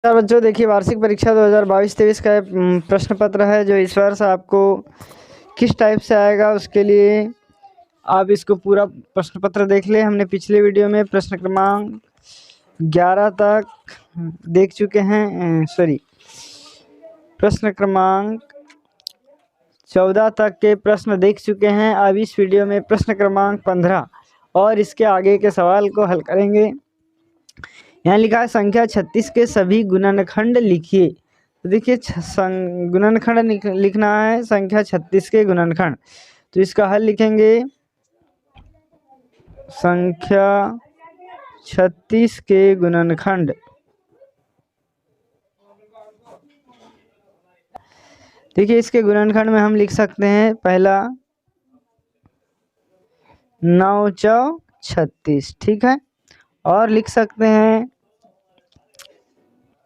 बच्चों देखिए, वार्षिक परीक्षा 2022-23 का प्रश्न पत्र है जो इस वर्ष आपको किस टाइप से आएगा उसके लिए आप इसको पूरा प्रश्न पत्र देख ले। हमने पिछले वीडियो में प्रश्न क्रमांक 11 तक देख चुके हैं, प्रश्न क्रमांक 14 तक के प्रश्न देख चुके हैं। अब इस वीडियो में प्रश्न क्रमांक 15 और इसके आगे के सवाल को हल करेंगे। यहाँ लिखा है संख्या 36 के सभी गुणनखंड लिखिए। तो देखिए गुणनखंड लिखना है, संख्या 36 के गुणनखंड। तो इसका हल लिखेंगे, संख्या 36 के गुणनखंड। देखिए इसके गुणनखंड में हम लिख सकते हैं, पहला 9 चौ 36, ठीक है। और लिख सकते हैं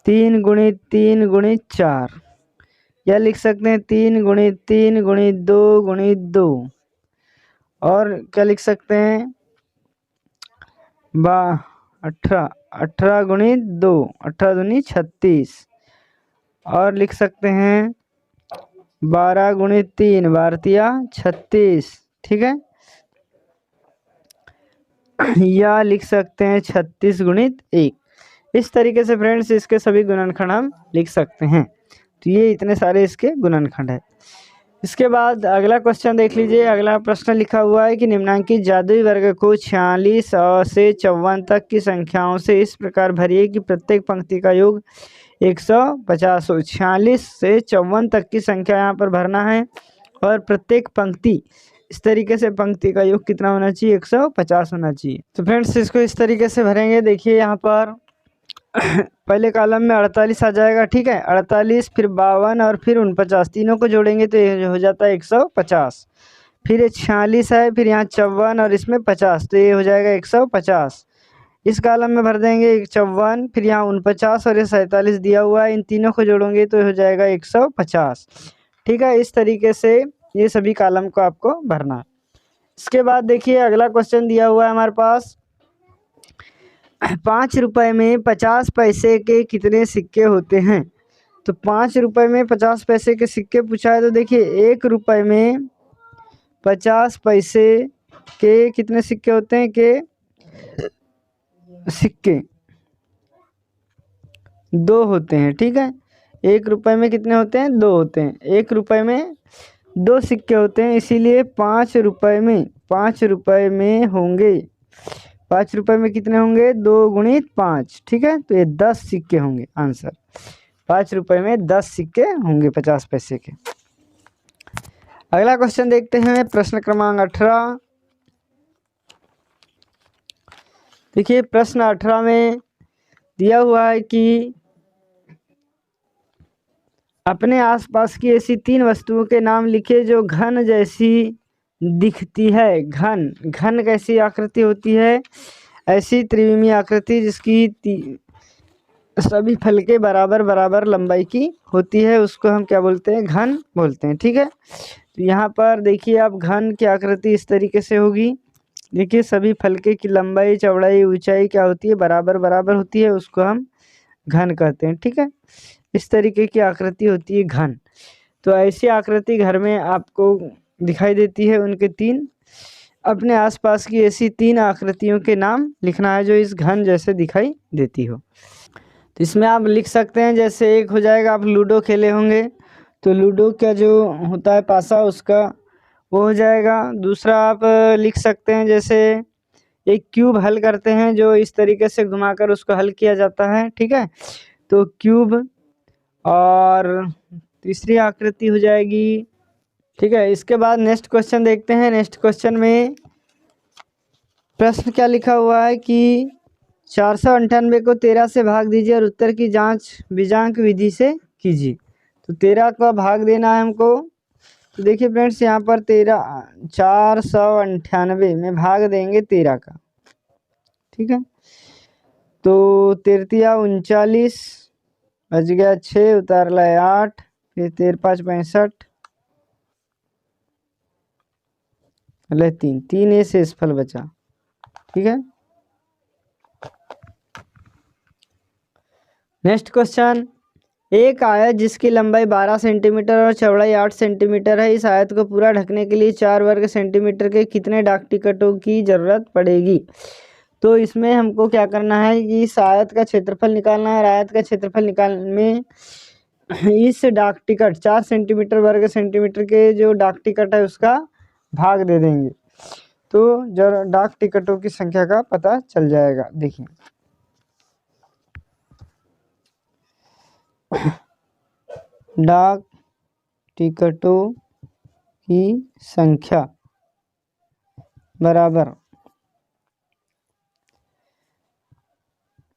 3 गुणित 3 गुणित 4, या लिख सकते हैं 3 गुणित 3 गुणित 2 गुणित 2। और क्या लिख सकते हैं 18 गुणित 2, 18 दूनी 36। और लिख सकते हैं 12 गुणित 3, 12 36, ठीक है। या लिख सकते हैं 36 गुणित 1। इस तरीके से फ्रेंड्स इसके सभी गुणनखंड हम लिख सकते हैं। तो ये इतने सारे इसके गुणनखंड है। इसके बाद अगला क्वेश्चन देख लीजिए। अगला प्रश्न लिखा हुआ है कि निम्नांकित जादुई वर्ग को 46 से 54 तक की संख्याओं से इस प्रकार भरिए कि प्रत्येक पंक्ति का योग 150 हो। 46 से 54 तक की संख्या यहाँ पर भरना है और प्रत्येक पंक्ति इस तरीके से पंक्ति का योग कितना होना चाहिए, 150 होना चाहिए। तो फ्रेंड्स इसको इस तरीके से भरेंगे। देखिए यहाँ पर पहले कॉलम में 48 आ जाएगा, ठीक है। 48 फिर 52 और फिर 49, तीनों को जोड़ेंगे तो ये हो जाता है 150। फिर ये 46 है, फिर यहाँ 54 और इसमें 50, तो ये हो जाएगा 150। इस कॉलम में भर देंगे 54, फिर यहाँ 49 और ये 47 दिया हुआ है, इन तीनों को जोड़ोगे तो हो जाएगा 150, ठीक है। इस तरीके से ये सभी कॉलम को आपको भरना है। इसके बाद देखिए अगला क्वेश्चन दिया हुआ है हमारे पास, 5 रुपए में 50 पैसे के कितने सिक्के होते हैं। तो 5 रुपए में 50 पैसे के सिक्के पूछा है। तो देखिए 1 रुपए में 50 पैसे के कितने सिक्के होते हैं, के सिक्के 2 होते हैं, ठीक है। 1 रुपए में कितने होते हैं, 2 होते हैं। 1 रुपए में 2 सिक्के होते हैं, इसीलिए 5 रुपए में होंगे, 5 रुपए में कितने होंगे, 2 गुणित 5, ठीक है। तो ये 10 सिक्के होंगे। आंसर 5 रुपए में 10 सिक्के होंगे 50 पैसे के। अगला क्वेश्चन देखते हैं, प्रश्न क्रमांक 18। देखिए प्रश्न 18 में दिया हुआ है कि अपने आसपास की ऐसी 3 वस्तुओं के नाम लिखे जो घन जैसी दिखती है। घन कैसी आकृति होती है, ऐसी त्रिविमीय आकृति जिसकी सभी फलके बराबर बराबर लंबाई की होती है, उसको हम क्या बोलते हैं, घन बोलते हैं, ठीक है। तो यहाँ पर देखिए आप घन की आकृति इस तरीके से होगी। देखिए सभी फलके की लंबाई चौड़ाई ऊंचाई क्या होती है, बराबर बराबर होती है, उसको हम घन कहते हैं, ठीक है। इस तरीके की आकृति होती है घन। तो ऐसी आकृति घर में आपको दिखाई देती है, उनके 3 अपने आसपास की ऐसी 3 आकृतियों के नाम लिखना है जो इस घन जैसे दिखाई देती हो। तो इसमें आप लिख सकते हैं, जैसे एक हो जाएगा, आप लूडो खेले होंगे तो लूडो का जो होता है पासा उसका वो हो जाएगा। दूसरा आप लिख सकते हैं, जैसे एक क्यूब हल करते हैं जो इस तरीके से घुमाकर उसको हल किया जाता है, ठीक है। तो क्यूब। और तीसरी आकृति हो जाएगी, ठीक है। इसके बाद नेक्स्ट क्वेश्चन देखते हैं। नेक्स्ट क्वेश्चन में प्रश्न क्या लिखा हुआ है कि 498 को 13 से भाग दीजिए और उत्तर की जांच बीजांक विधि से कीजिए। तो 13 का भाग देना है हमको। तो देखिए फ्रेंड्स यहाँ पर 498 में भाग देंगे 13 का, ठीक है। तो 13 39, बच गया 6, उतार लाए 8, फिर 13 5 65, 3 ए शेष फल बचा, ठीक है। नेक्स्ट क्वेश्चन, एक आयत जिसकी लंबाई 12 सेंटीमीटर और चौड़ाई 8 सेंटीमीटर है, इस आयत को पूरा ढकने के लिए 4 वर्ग सेंटीमीटर के कितने डाक टिकटों की ज़रूरत पड़ेगी। तो इसमें हमको क्या करना है कि इस आयत का क्षेत्रफल निकालना है और आयत का क्षेत्रफल निकालने में इस डाक टिकट 4 सेंटीमीटर वर्ग सेंटीमीटर के जो डाक टिकट है उसका भाग दे देंगे, तो जो डाक टिकटों की संख्या का पता चल जाएगा। देखिए डाक टिकटों की संख्या बराबर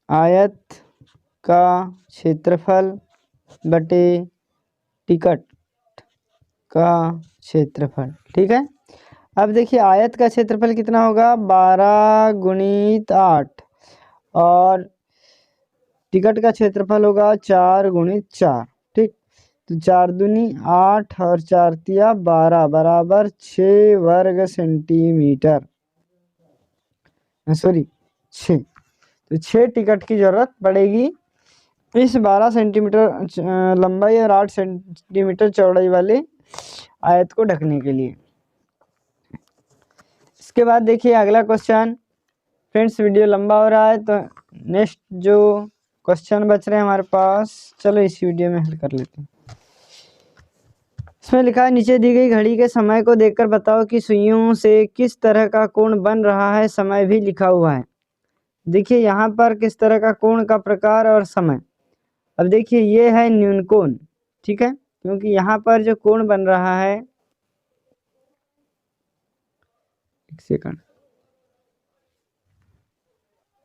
आयत का क्षेत्रफल बटे टिकट का क्षेत्रफल। ठीक है, अब देखिए आयत का क्षेत्रफल कितना होगा 12 गुणित 8 और टिकट का क्षेत्रफल होगा 4 गुणित 4। ठीक, तो 4 दूनी 8 और 4 तिया 12 बराबर 6 वर्ग सेंटीमीटर, सॉरी 6। तो 6 टिकट की ज़रूरत पड़ेगी इस 12 सेंटीमीटर लंबाई और 8 सेंटीमीटर चौड़ाई वाले आयत को ढकने के लिए। इसके बाद देखिए अगला क्वेश्चन। फ्रेंड्स वीडियो लंबा हो रहा है तो नेक्स्ट जो क्वेश्चन बच रहे हैं हमारे पास, चलो इस वीडियो में हल कर लेते हैं। इसमें लिखा है नीचे दी गई घड़ी के समय को देखकर बताओ कि सुइयों से किस तरह का कोण बन रहा है, समय भी लिखा हुआ है। देखिए यहाँ पर किस तरह का कोण का प्रकार और समय। अब देखिए ये है न्यून कोण, ठीक है, क्योंकि यहाँ पर जो कोण बन रहा है, एक सेकंड,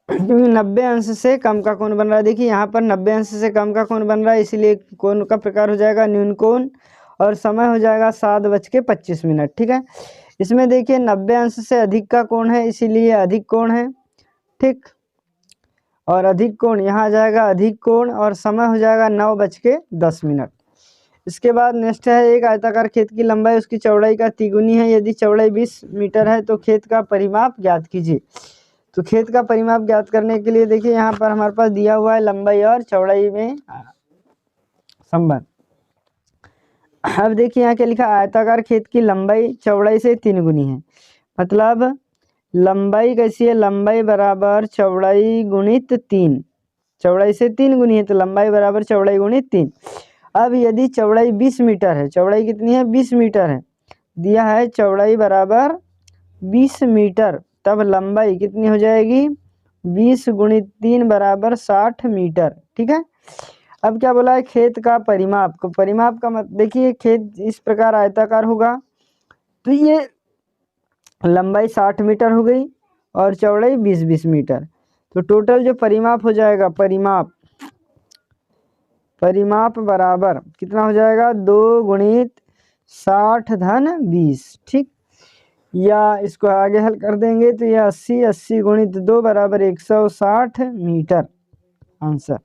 क्योंकि 90 अंश से कम का कोण बन रहा है। देखिए यहाँ पर 90 अंश से कम का कोण बन रहा है, इसीलिए कोण का प्रकार हो जाएगा न्यून कोण और समय हो जाएगा 7:25। ठीक है, इसमें देखिए 90 अंश से अधिक का कोण है, इसीलिए अधिक कोण है। ठीक, और अधिक कोण यहाँ आ जाएगा अधिक कोण और समय हो जाएगा 9:10। इसके बाद नेक्स्ट है एक आयताकार खेत की लंबाई उसकी चौड़ाई का तिगुनी है, यदि चौड़ाई 20 मीटर है तो खेत का परिमाप ज्ञात कीजिए। तो खेत का परिमाप ज्ञात करने के लिए देखिए यहाँ पर हमारे पास दिया हुआ है लंबाई और चौड़ाई में संबंध। अब देखिए यहाँ क्या लिखा, आयताकार खेत की लंबाई चौड़ाई से 3 गुनी है, मतलब लंबाई कैसी है, लंबाई बराबर चौड़ाई गुणित 3, चौड़ाई से 3 गुनी है तो लंबाई बराबर चौड़ाई गुणित 3। अब यदि चौड़ाई 20 मीटर है, चौड़ाई कितनी है 20 मीटर है, दिया है चौड़ाई बराबर 20 मीटर, तब लंबाई कितनी हो जाएगी 20 गुणित 3 बराबर 60 मीटर। ठीक है, अब क्या बोला है खेत का परिमाप को, परिमाप का मतलब देखिए खेत इस प्रकार आयताकार होगा तो ये लंबाई 60 मीटर हो गई और चौड़ाई 20 मीटर, तो टोटल जो परिमाप हो जाएगा परिमाप बराबर कितना हो जाएगा 2 गुणित 60 धन 20। ठीक, या इसको आगे हल कर देंगे तो यह 80 गुणित 2 बराबर 160 मीटर आंसर।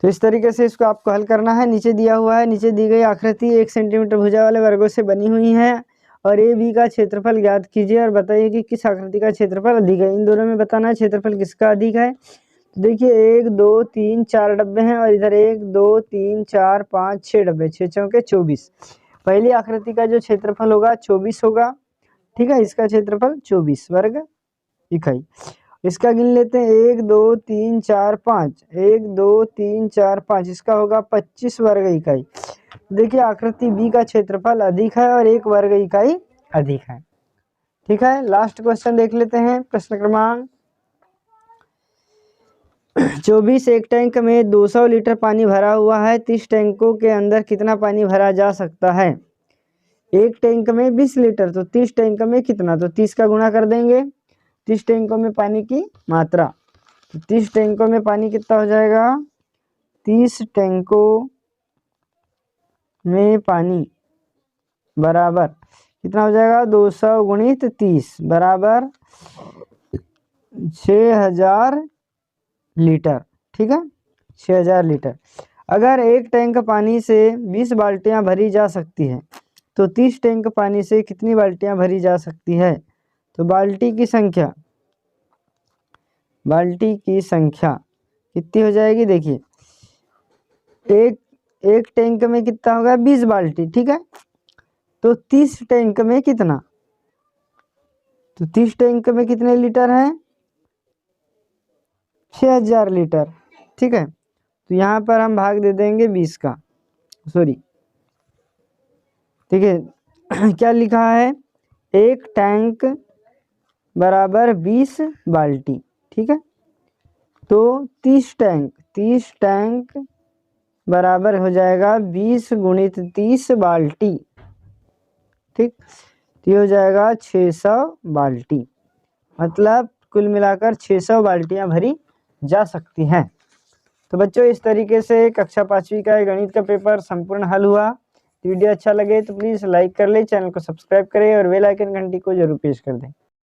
तो इस तरीके से इसको आपको हल करना है। नीचे दिया हुआ है, नीचे दी गई आकृति 1 सेंटीमीटर भुजा वाले वर्गों से बनी हुई है और ए बी का क्षेत्रफल ज्ञात कीजिए और बताइए कि किस आकृति का क्षेत्रफल अधिक है। इन दोनों में बताना है क्षेत्रफल किसका अधिक है। तो देखिए 1 2 3 4 डब्बे हैं और इधर 1 2 3 4 5 6 डब्बे, 6 चौके 24। पहली आकृति का जो क्षेत्रफल होगा 24 होगा। ठीक है, इसका क्षेत्रफल 24 वर्ग इकाई। इसका गिन लेते हैं 1 2 3 4 5, 1 2 3 4 5, इसका होगा 25 वर्ग इकाई। देखिए आकृति बी का क्षेत्रफल अधिक है और 1 वर्ग इकाई अधिक है। ठीक है, लास्ट क्वेश्चन देख लेते हैं। प्रश्न क्रमांक 24, एक टैंक में 200 लीटर पानी भरा हुआ है, 30 टैंकों के अंदर कितना पानी भरा जा सकता है। एक टैंक में 20 लीटर तो 30 टैंक में कितना, तो 30 का गुणा कर देंगे 30 टैंकों में पानी की मात्रा, तो 30 टैंकों में पानी कितना हो जाएगा 30 टैंकों में पानी बराबर कितना हो जाएगा 200 गुणित 30 बराबर 6000 लीटर। ठीक है, 6000 लीटर। अगर एक टैंक पानी से 20 बाल्टियां भरी जा सकती है तो 30 टैंक पानी से कितनी बाल्टियां भरी जा सकती है। तो बाल्टी की संख्या कितनी हो जाएगी, देखिए एक टैंक में कितना होगा, 20 बाल्टी, ठीक है। तो 30 टैंक में कितना, तो 30 टैंक में कितने लीटर है, 6000 लीटर, ठीक है। तो यहाँ पर हम भाग दे देंगे 20 का, सॉरी, ठीक है। क्या लिखा है, एक टैंक बराबर 20 बाल्टी, ठीक है। तो 30 टैंक बराबर हो जाएगा 20 गुणित 30 बाल्टी, ठीक। तो ये हो जाएगा 600 बाल्टी, मतलब कुल मिलाकर 600 बाल्टियां भरी जा सकती हैं। तो बच्चों इस तरीके से कक्षा 5वीं का गणित का पेपर संपूर्ण हल हुआ। वीडियो अच्छा लगे तो प्लीज़ लाइक कर ले, चैनल को सब्सक्राइब करें और बेल आइकन घंटी को जरूर प्रेस कर दें।